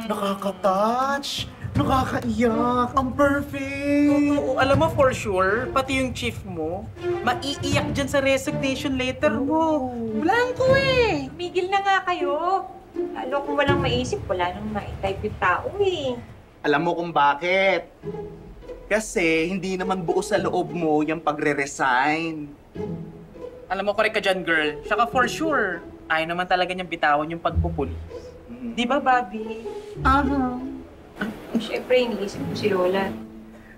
Nakaka-touch. Nakakaiyak. Ang perfect. Totoo. Alam mo for sure, pati yung chief mo, maiiyak dyan sa resignation letter mo. Blanco eh. Tumigil na nga kayo. Lalo kung walang maisip, wala nang ma-type yung tao eh. Alam mo kung bakit? Kasi hindi naman buo sa loob mo yung pagre-resign. Alam mo, correct ka dyan, girl. Tsaka for sure, ayaw naman talaga niyang bitawan yung pagpupulis. Di ba, Bobby? Siyempre, iniisip ko si Lola.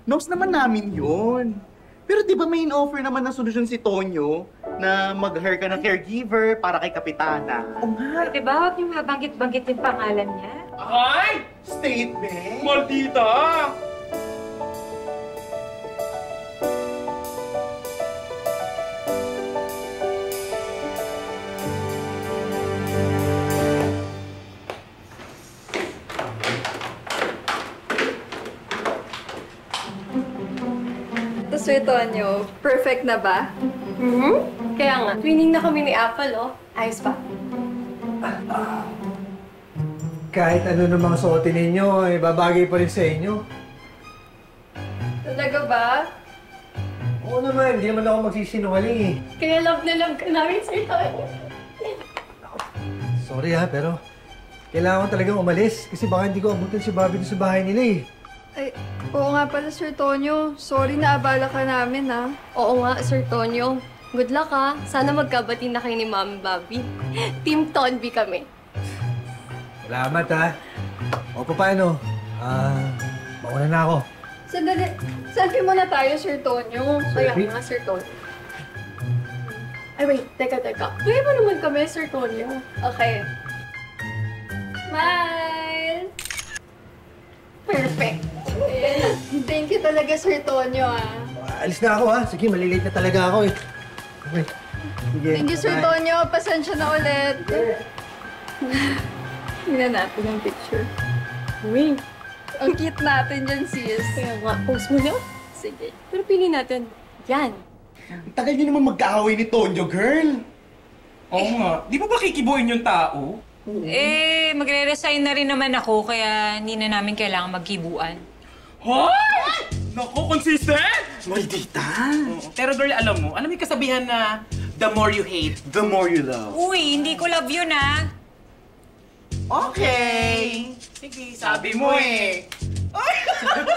Knows naman namin yun. Pero di ba may in-offer naman ng solusyon si Tonyo na mag-hire ka ng caregiver para kay Kapitana? Oo nga. Pwede ba huwag niyo mabanggit-banggit yung pangalan niya? Ay! Statement? Maldita! Sir Tonyo, perfect na ba? Kaya nga, twinning na kami ni Apple, oh. Ayos pa. Kahit ano namang suotin ninyo, babagay pa rin sa inyo. Talaga ba? Oo naman, hindi naman ako magsisinungaling eh. Kaya love na love ka namin, Sir Tonyo. Sorry ha, pero kailangan ko talagang umalis kasi baka hindi ko abutin si Bobby doon sa bahay nila eh. Ay, oo nga pala, Sir Tonyo. Sorry na abala ka namin, ha? Oo nga, Sir Tonyo. Good luck, ha. Sana magkabati na kayo ni Mami Bobby. Team Tonby kami. Salamat ha. O paano? Mauna na ako. Sandali, selfie muna tayo, Sir Tonyo. Kaya nga, Sir Tonyo. Ay, wait. Teka. Kaya ba naman kami, Sir Tonyo? Okay. Smile! Perfect. Thank you talaga, Sir Tonyo, ha? Alis na ako ha. Sige, malilate na talaga ako eh. Okay. Sige. Thank you, Sir bye. Tonyo. Pasensya na ulit. Tingnan natin ang picture. Uy. Ang cute natin dyan, sis. Kaya nga, post mo na. Sige. Pero pili natin. Yan. Ang tagal niyo naman magkaaway ni Tonyo, girl. Oo nga. Di ba kikibuhin yung tao? Magre-resign na rin naman ako, kaya hindi na namin kailangan magkibuan. Hoy! Naku, consistent! Maldita. Pero girl, alam mo yung kasabihan na the more you hate, The more you love. Uy, hindi ko love yun, ah! Okay. sige, sabi mo eh.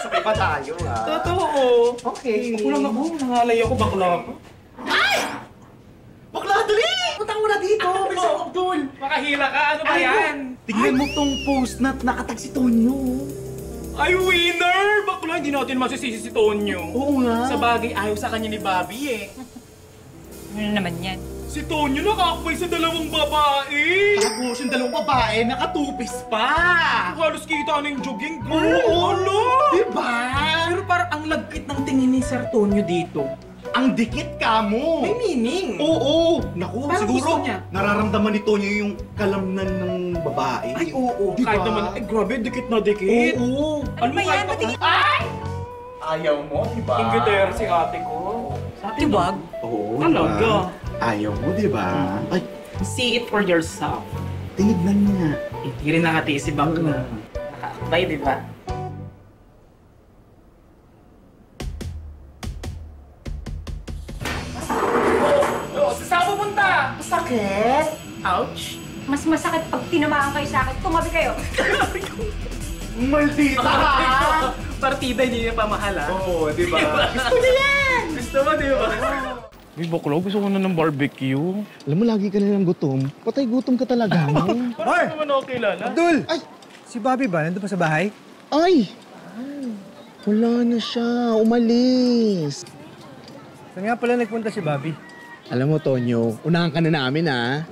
Sabay pa tayo ha. Totoo. Okay. Ako lang ako, nangalay ako, bakla ako. Bakla, dali! Punta mo na dito. Bilis ako, Abdul. Makahila ka, ano ba yan? Tignan mo tong post na nakatag si Tonyo. Ay, winner! Bakla, hindi natin masisisi si Tonyo. Oo nga. Sa bagay, ayaw sa kanya ni Bobby eh. Ano naman yan? Si Tonyo nakakapay sa dalawang babae! Tapos yung dalawang babae, nakatupis pa. Halos kita na yung jogging, girl! Oo. Ano? Diba? Pero parang ang lagkit ng tingin ni Sir Tonyo dito. Ang dikit ka mo. May meaning. Oo. Naku, Parang siguro gusto niya. nararamdaman ni Tonyo yung kalamnan ng babae. Ay, oo. Diba? Kahit naman, ay grabe, dikit na dikit. Oo. Alam mo, ba yan? kahit Patingin. Ay! Ayaw mo, diba? Ingiter si ate ko. Sa atin Tibag? Oo, Talaga. Ayaw mo, diba? Ay, See it for yourself. tinignan niya. Hindi rin nakatiis si Bakla. Nakakabay, di ba? Saan pupunta? Sakit? Ouch! Mas masakit pag tinamaan kayo sa akin. Tumabi kayo. Maldita ka! Partida, hindi niya pamahal, ha? Oo, diba? Gusto niya yan! Gusto mo, di ba? Hey, bakla, gusto ko na ng barbecue. Alam mo, lagi ka nilang gutom. Patay gutom ka talaga, no? Hoy! Ano naman ako kilala? Abdul! Ay! Si Bobby ba? Nandun pa sa bahay? Ay! Wala na siya. Umalis. Saan nga pala nagpunta si Bobby? Alam mo, Tonyo, unahan ka na namin, ha?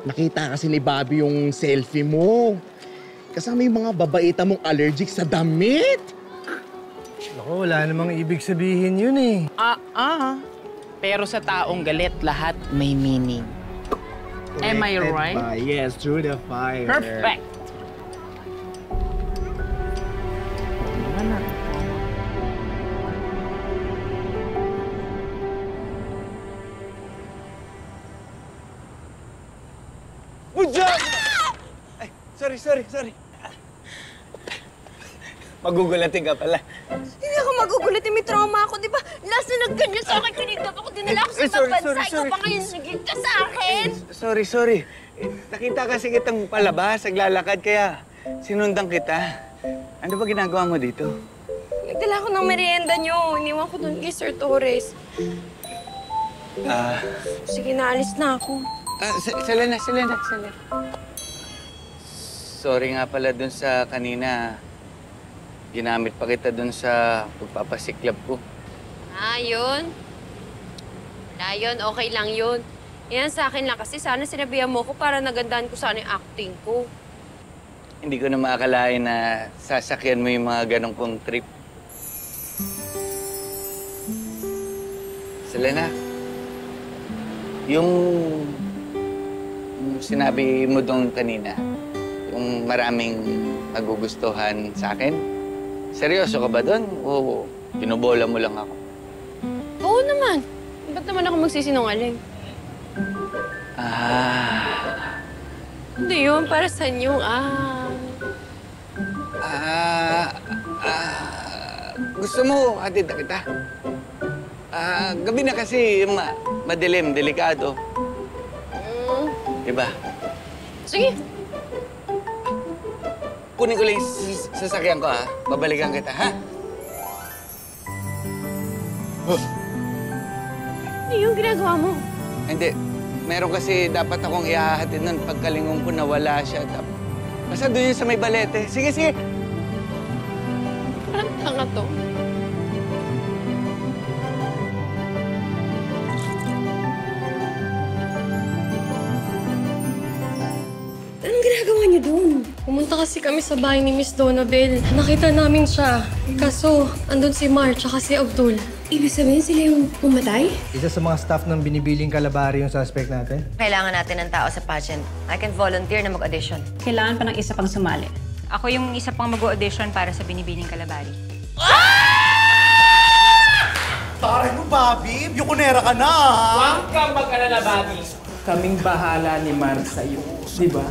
Nakita kasi ni Bobby yung selfie mo. Kasama yung mga babaita mong allergic sa damit. Naku, wala namang ibig sabihin yun eh. Pero sa taong galit, lahat may meaning. Am I right? Yes, through the fire. Perfect! Good job! Ay, sorry. sorry. Magugulatin ka pala. Hindi ako magugulat, may trauma ako, di ba? Last na nagganyan sa akin, kinidnap ako, dinala ako sa ibang bansa. Ikaw pa ngayon, naging ka sa akin. Sorry. Nakita kasi kitang palabas, naglalakad, kaya sinundan kita. Ano ba ginagawa mo dito? Nagdala ako ng merienda niyo. Iniwan ko doon kay Sir Torres. Sige, naalis na ako. Selena. Sorry nga pala dun sa kanina. Ginamit pa kita dun sa pagpapasiklab ko. Yun. Wala yun, okay lang yun. Yan sa akin lang kasi sana sinabihan mo ko para nagandahan ko sana yung acting ko. Hindi ko na maakalain na sasakyan mo yung mga ganong kong trip. Selena, yung sinabi mo doon kanina, yung maraming nagugustuhan sa akin, seryoso ka ba doon? O pinubola mo lang ako? Oo naman. Ba't naman ako magsisinungaling? Hindi yun, para sa inyo. Gusto mo, hatid na kita? Gabi na kasi, madilim, delikado. Diba? Sige. Kunin ko lang yung sasakyan ko, ha? Babalikan kita, ha? Ano yung ginagawa mo? Hindi. Meron kasi dapat akong ihahatid nun pagkalingon ko na wala siya. Basta doon yun sa may balete. Sige. Parang tanga to. Anong ginagawa niyo doon? Pumunta kasi kami sa bahay ni Miss Donabel. Nakita namin siya. Kaso, andun si Mar tsaka si Abdul. Ibig sabihin sila yung pumatay? Isa sa mga staff ng binibiling kalabari yung suspect natin. Kailangan natin ng tao sa pageant. I can volunteer na mag-audition. Kailangan pa ng isa pang sumali. Ako yung isa pang mag-audition para sa binibining kalabari. Taray mo, Bobby! Yukunera ka na, ha? Huwag kang mag-alala, Bobby. Kaming bahala ni Mar sa'yo, di ba?